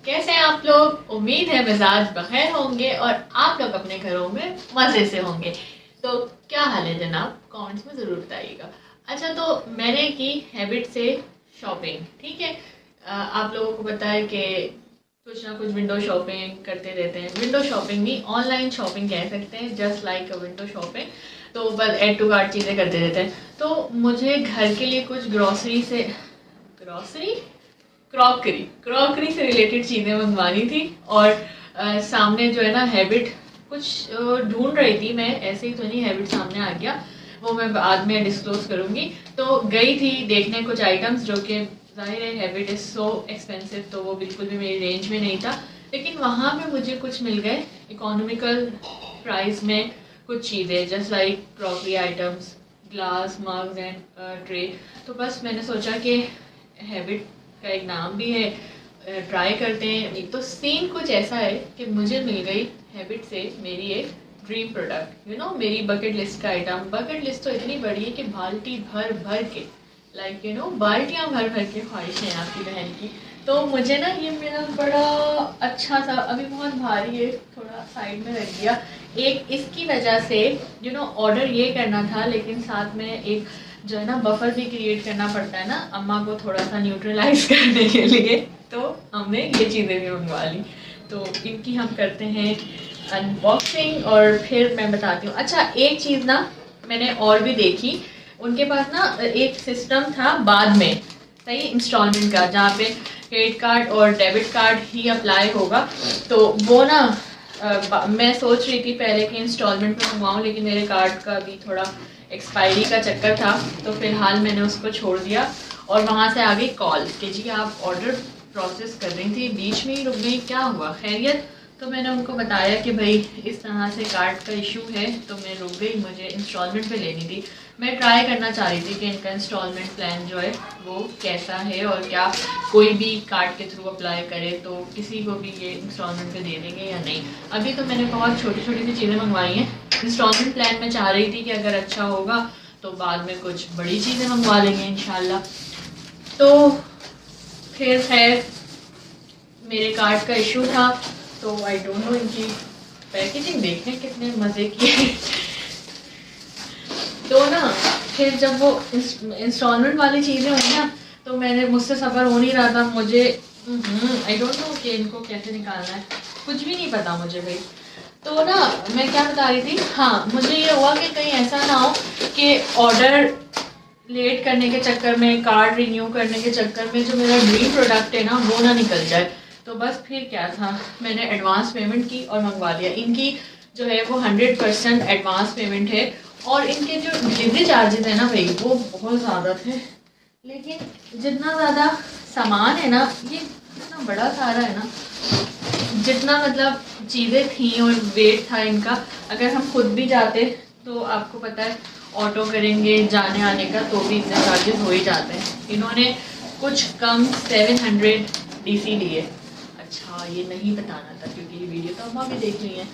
कैसे हैं आप लोग? उम्मीद है मिजाज बखैर होंगे और आप लोग अपने घरों में मज़े से होंगे। तो क्या हाल है जनाब? कमेंट्स में ज़रूर बताइएगा। अच्छा, तो मैंने की हैबिट से शॉपिंग, ठीक है। आप लोगों को पता है कि कुछ ना कुछ विंडो शॉपिंग करते रहते हैं। विंडो शॉपिंग नहीं, ऑनलाइन शॉपिंग कह सकते हैं, जस्ट लाइक अ विंडो शॉपिंग। तो बस ऐड टू कार्ट चीज़ें करते रहते हैं। तो मुझे घर के लिए कुछ ग्रॉसरी क्रॉकरी क्रॉकरी से रिलेटेड चीज़ें मंगवानी थी। और सामने जो है ना हैबिट कुछ ढूंढ रही थी मैं, ऐसे ही तो नहीं, हैबिट सामने आ गया। वो मैं बाद में डिस्क्लोज करूँगी। तो गई थी देखने कुछ आइटम्स जो कि जाहिर है हैबिट इज़ सो एक्सपेंसिव, तो वो बिल्कुल भी मेरी रेंज में नहीं था। लेकिन वहाँ पे मुझे कुछ मिल गए इकोनॉमिकल प्राइस में कुछ चीज़ें, just like crockery items, glass mugs and tray. तो बस मैंने सोचा कि हैबिट का एक नाम भी है, ट्राई करते हैं। तो सीन कुछ ऐसा है कि मुझे मिल गई हैबिट से मेरी एक ड्रीम प्रोडक्ट, मेरी बकेट लिस्ट का आइटम। बकेट लिस्ट तो इतनी बड़ी है कि बाल्टी भर भर के, बाल्टियाँ भर भर के ख्वाहिशें हैं आपकी बहन की। तो मुझे ना ये मेरा बड़ा अच्छा सा, अभी बहुत भारी है, थोड़ा साइड में रख दिया। एक इसकी वजह से ऑर्डर ये करना था, लेकिन साथ में एक जो है ना बफर भी क्रिएट करना पड़ता है ना अम्मा को थोड़ा सा न्यूट्रलाइज करने के लिए। तो हमने ये चीज़ें भी मंगवा ली। तो इनकी हम करते हैं अनबॉक्सिंग और फिर मैं बताती हूँ। अच्छा, एक चीज़ ना मैंने और भी देखी, उनके पास ना एक सिस्टम था बाद में, सही, इंस्टॉलमेंट का, जहाँ पे क्रेडिट कार्ड और डेबिट कार्ड ही अप्लाई होगा। तो वो ना मैं सोच रही थी पहले कि इंस्टॉलमेंट में मंगवाऊँ, लेकिन मेरे कार्ड का भी थोड़ा एक्सपायरी का चक्कर था, तो फिलहाल मैंने उसको छोड़ दिया। और वहाँ से आ गई कॉल कि जी आप ऑर्डर प्रोसेस कर रही थी, बीच में ही रुक गई, क्या हुआ, खैरियत? तो मैंने उनको बताया कि भाई इस तरह से कार्ड का इशू है, तो मैं रुक गई, मुझे इंस्टॉलमेंट पे लेनी थी। मैं ट्राई करना चाह रही थी कि इनका इंस्टॉलमेंट प्लान जो है वो कैसा है, और क्या कोई भी कार्ड के थ्रू अप्लाई करे तो किसी को भी ये इंस्टॉलमेंट पे दे देंगे या नहीं। अभी तो मैंने बहुत छोटी छोटी सी चीज़ें मंगवाई हैं। इंस्टॉलमेंट प्लान में चाह रही थी कि अगर अच्छा होगा तो बाद में कुछ बड़ी चीज़ें मंगवा लेंगे इंशाल्लाह। तो फिर खैर मेरे कार्ड का इशू था, तो आई डोंट नो, इनकी पैकेजिंग देखने कितने मज़े की है। तो ना फिर जब वो इंस्टॉलमेंट वाली चीज़ें हुई ना, तो मुझसे सफ़र हो नहीं रहा था। मुझे आई डोंट नो कि इनको कैसे निकालना है, कुछ भी नहीं पता मुझे भाई। तो ना मैं क्या बता रही थी, हाँ, मुझे ये हुआ कि कहीं ऐसा ना हो कि ऑर्डर लेट करने के चक्कर में, कार्ड रिन्यू करने के चक्कर में जो मेरा ड्रीम प्रोडक्ट है ना वो ना निकल जाए। तो बस फिर क्या था, मैंने एडवांस पेमेंट की और मंगवा लिया। इनकी जो है वो 100% एडवांस पेमेंट है। और इनके जो डिलीवरी चार्जेस है ना भाई, वो बहुत ज़्यादा थे। लेकिन जितना ज़्यादा सामान है ना, ये इतना बड़ा सारा है ना, जितना मतलब चीज़ें थी और वेट था इनका, अगर हम खुद भी जाते तो आपको पता है ऑटो करेंगे जाने आने का तो भी इतने चार्जेस हो ही जाते हैं। इन्होंने कुछ कम 700 DC लिए। अच्छा, ये नहीं बताना था क्योंकि ये वीडियो तो अम्मा भी देख रही हैं।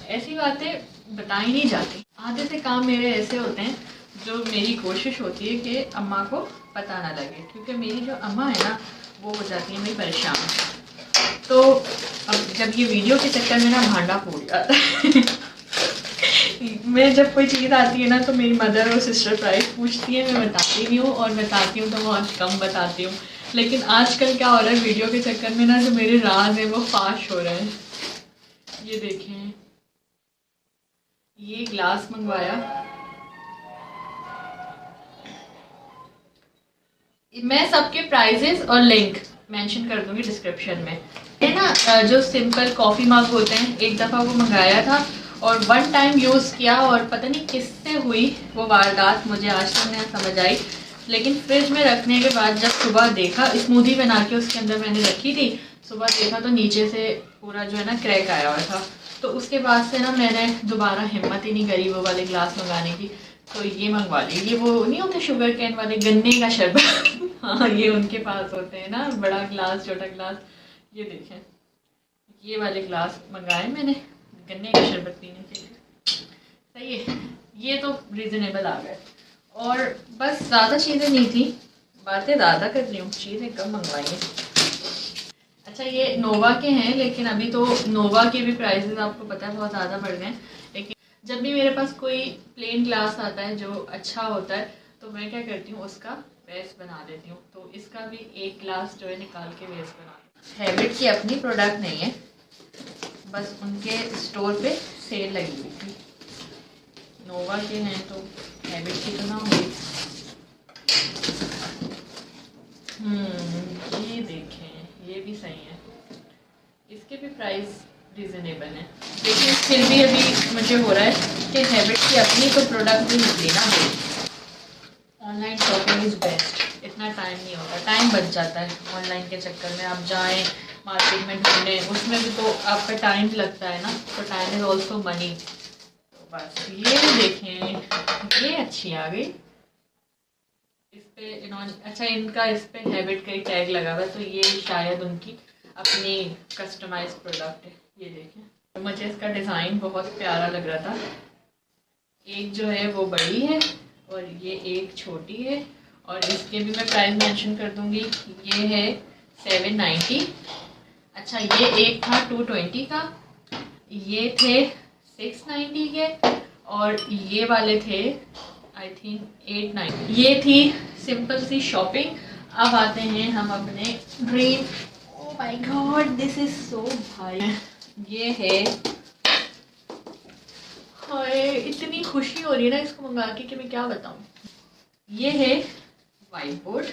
ऐसी बातें बताई नहीं जाती। आधे से काम मेरे ऐसे होते हैं जो मेरी कोशिश होती है कि अम्मा को पता ना लगे, क्योंकि मेरी जो अम्मा है ना वो हो जाती है मेरी परेशान। तो अब जब ये वीडियो के चक्कर में ना भांडा फूट जाता है। मैं जब कोई चीज़ आती है ना तो मेरी मदर और सिस्टर प्राइस पूछती है, मैं बताती नहीं हूँ, और बताती हूँ तो बहुत कम बताती हूँ। लेकिन आजकल क्या हो रहा है, वीडियो के चक्कर में ना जो मेरे राज है वो फाश हो रहे हैं। ये देखें, ये ग्लास मंगवाया, मैं सबके प्राइजेस और लिंक मेंशन कर दूंगी डिस्क्रिप्शन में। ये ना जो सिंपल कॉफ़ी मग होते हैं, एक दफ़ा वो मंगाया था और वन टाइम यूज़ किया, और पता नहीं किससे हुई वो वारदात, मुझे आज तक नहीं समझ आई। लेकिन फ्रिज में रखने के बाद जब सुबह देखा, स्मूदी बना के उसके अंदर मैंने रखी थी, सुबह देखा तो नीचे से पूरा जो है ना क्रैक आया हुआ था। तो उसके बाद से ना मैंने दोबारा हिम्मत ही नहीं करी वो वाले ग्लास मंगाने की। तो ये मंगवा ली, ये वो नहीं होते शुगर कैन वाले, गन्ने का शरबत। हाँ, ये उनके पास होते हैं ना, बड़ा ग्लास छोटा ग्लास। ये देखें, ये वाले ग्लास मंगाए मैंने गन्ने का शरबत पीने के लिए। सही है, ये तो रीज़नेबल आ गए। और बस ज़्यादा चीज़ें नहीं थी, बातें ज़्यादा कर रही हूँ, चीज़ें कम मंगवाई हैं। अच्छा, अच्छा ये नोवा के हैं, लेकिन अभी तो नोवा के भी प्राइसेस आपको पता है बहुत ज़्यादा बढ़ गए हैं। लेकिन जब भी मेरे पास कोई प्लेन ग्लास आता है जो अच्छा होता है तो मैं क्या करती हूँ उसका बेस बना देती हूँ। तो इसका भी एक ग्लास जो है निकाल के बेस बना दूँ। हैबिट की अपनी प्रोडक्ट नहीं है, बस उनके स्टोर पे सेल लगी हुई थी। नोवा के हैं तो हैबिट की तो ना होगी। ये देखें, ये भी सही है, इसके भी प्राइस रीज़नेबल है, लेकिन फिर भी अभी मुझे हो रहा है कि हैबिट की अपनी तो प्रोडक्ट भी निकली ना। ऑनलाइन शॉपिंग इज़ बेस्ट, इतना टाइम नहीं होता, टाइम बच जाता है ऑनलाइन के चक्कर में। आप जाएं मार्केट में ढूंढें, उसमें भी तो आपका टाइम लगता है ना, तो टाइम इज़ ऑल्सो मनी। तो बस ये देखें, ये अच्छी आ गई। इस पे इन्होंने अच्छा इनका इस पे हैबिट का ही टैग लगा हुआ है, तो ये शायद उनकी अपनी कस्टमाइज प्रोडक्ट है। ये देखें, तो मुझे इसका डिज़ाइन बहुत प्यारा लग रहा था। एक जो है वो बड़ी है और ये एक छोटी है, और इसके भी मैं प्राइस मेंशन कर दूंगी। ये है 790। अच्छा ये एक था 220 का, ये थे 690 के, और ये वाले थे आई थिंक 890। ये थी सिंपल सी शॉपिंग। अब आते हैं हम अपने dream. Oh my God, this is so भाई, ये है, इतनी खुशी हो रही है ना इसको मंगा के कि मैं क्या बताऊँ। ये है वाइट बोर्ड,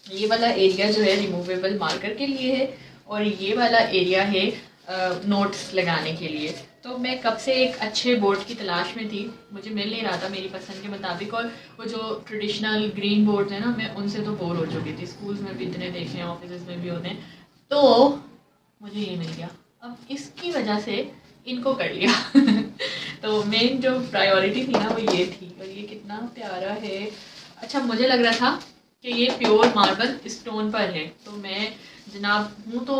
ये वाला एरिया जो है रिमूवेबल मार्कर के लिए है, और ये वाला एरिया है नोट्स लगाने के लिए। तो मैं कब से एक अच्छे बोर्ड की तलाश में थी, मुझे मिल नहीं रहा था मेरी पसंद के मुताबिक, और वो जो ट्रेडिशनल ग्रीन बोर्ड है ना, मैं उनसे तो बोर हो चुकी थी। स्कूल्स में भी इतने देखे हैं, ऑफिस में भी होते हैं, तो मुझे ये मिल गया। अब इसकी वजह से इनको कर लिया तो मेन जो प्रायोरिटी थी ना वो ये थी, और ये कितना प्यारा है। अच्छा मुझे लग रहा था कि ये प्योर मार्बल स्टोन पर है, तो मैं जनाब हूँ तो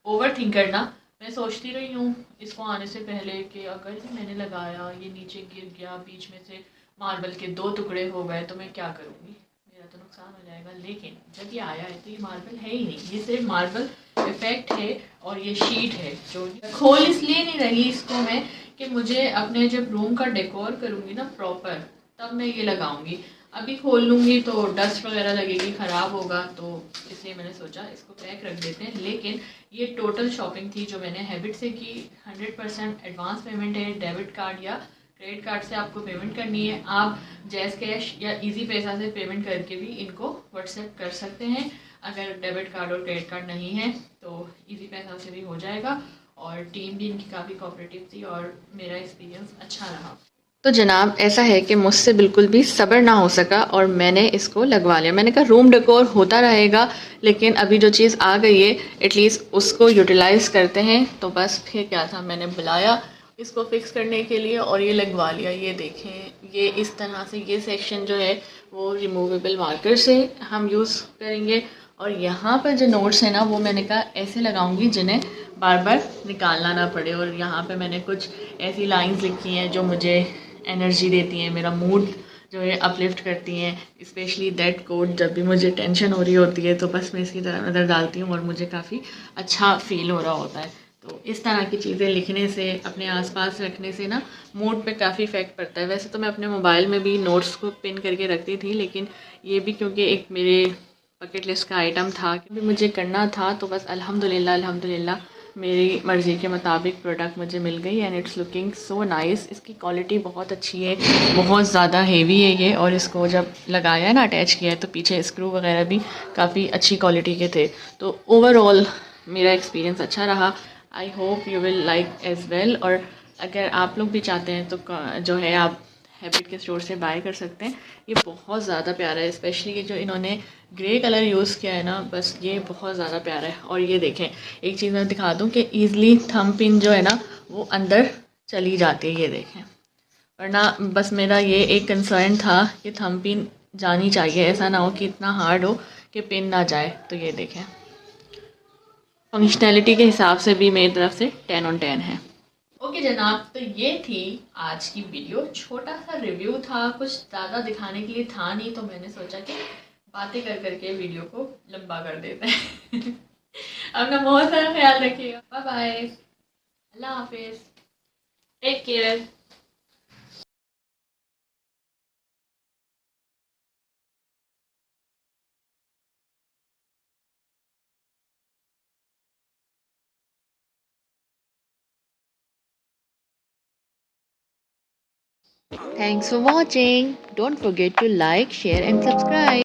ओवर थिंकर ना, मैं सोचती रही हूँ इसको आने से पहले कि अगर मैंने लगाया, ये नीचे गिर गया, बीच में से मार्बल के 2 टुकड़े हो गए तो मैं क्या करूँगी, मेरा तो नुकसान हो जाएगा। लेकिन जब ये आया है तो ये मार्बल है ही नहीं, ये सिर्फ मार्बल इफेक्ट है, और ये शीट है। जो खोल इसलिए नहीं रही इसको मैं कि मुझे अपने जब रूम का डेकोर करूँगी ना प्रॉपर, तब मैं ये लगाऊंगी। अभी खोल लूँगी तो डस्ट वगैरह लगेगी, ख़राब होगा, तो इसलिए मैंने सोचा इसको पैक रख देते हैं। लेकिन ये टोटल शॉपिंग थी जो मैंने हैबिट से की। 100% एडवांस पेमेंट है, डेबिट कार्ड या क्रेडिट कार्ड से आपको पेमेंट करनी है। आप जैज़ कैश या इजी पैसा से पेमेंट करके भी इनको व्हाट्सएप कर सकते हैं। अगर डेबिट कार्ड और क्रेडिट कार्ड नहीं है तो इजी पैसा से भी हो जाएगा, और टीम भी इनकी काफ़ी कोऑपरेटिव थी और मेरा एक्सपीरियंस अच्छा रहा। तो जनाब ऐसा है कि मुझसे बिल्कुल भी सब्र ना हो सका और मैंने इसको लगवा लिया। मैंने कहा रूम डेकोर होता रहेगा, लेकिन अभी जो चीज़ आ गई है एटलीस्ट उसको यूटिलाइज़ करते हैं। तो बस फिर क्या था, मैंने बुलाया इसको फिक्स करने के लिए और ये लगवा लिया। ये देखें, ये इस तरह से ये सेक्शन जो है वो रिमूवेबल मार्कर से हम यूज़ करेंगे, और यहाँ पर जो नोट्स है ना वो मैंने कहा ऐसे लगाऊंगी जिन्हें बार बार निकालना ना पड़े। और यहाँ पे मैंने कुछ ऐसी लाइंस लिखी हैं जो मुझे एनर्जी देती हैं, मेरा मूड जो है अपलिफ्ट करती हैं। स्पेशली दैट कोट, जब भी मुझे टेंशन हो रही होती है तो बस मैं इसकी तरह नज़र डालती हूँ और मुझे काफ़ी अच्छा फ़ील हो रहा होता है। तो इस तरह की चीज़ें लिखने से, अपने आसपास रखने से ना मूड पे काफ़ी इफ़ेक्ट पड़ता है। वैसे तो मैं अपने मोबाइल में भी नोट्स को पिन करके रखती थी, लेकिन ये भी क्योंकि एक मेरे बकेट लिस्ट का आइटम था कि मुझे करना था, तो बस अल्हम्दुलिल्लाह मेरी मर्ज़ी के मुताबिक प्रोडक्ट मुझे मिल गई and it's looking so nice. इसकी क्वालिटी बहुत अच्छी है, बहुत ज़्यादा हेवी है ये, और इसको जब लगाया है ना, अटैच किया है, तो पीछे स्क्रू वगैरह भी काफ़ी अच्छी क्वालिटी के थे। तो ओवरऑल मेरा एक्सपीरियंस अच्छा रहा। I hope you will like as well. और अगर आप लोग भी चाहते हैं तो जो है आप हैबिट के स्टोर से बाय कर सकते हैं। ये बहुत ज़्यादा प्यारा है, स्पेशली ये जो इन्होंने ग्रे कलर यूज़ किया है ना, बस ये बहुत ज़्यादा प्यारा है। और ये देखें, एक चीज़ मैं दिखा दूँ कि ईज़िली थंब पिन जो है ना वो अंदर चली जाती है, ये देखें। वरना बस मेरा ये एक कंसर्न था कि थंब पिन जानी चाहिए, ऐसा ना हो कि इतना हार्ड हो कि पिन ना जाए। तो ये देखें, फंक्शनैलिटी के हिसाब से भी मेरी तरफ से 10 on 10 है। ओके जनाब, तो ये थी आज की वीडियो। छोटा सा रिव्यू था, कुछ ज़्यादा दिखाने के लिए था नहीं, तो मैंने सोचा कि बातें कर करके वीडियो को लंबा कर देते हैं अपना बहुत सारा ख्याल रखिएगा। बाय बाय, अल्लाह हाफिज, take care. Thanks for watching. Don't forget to like, share, and subscribe.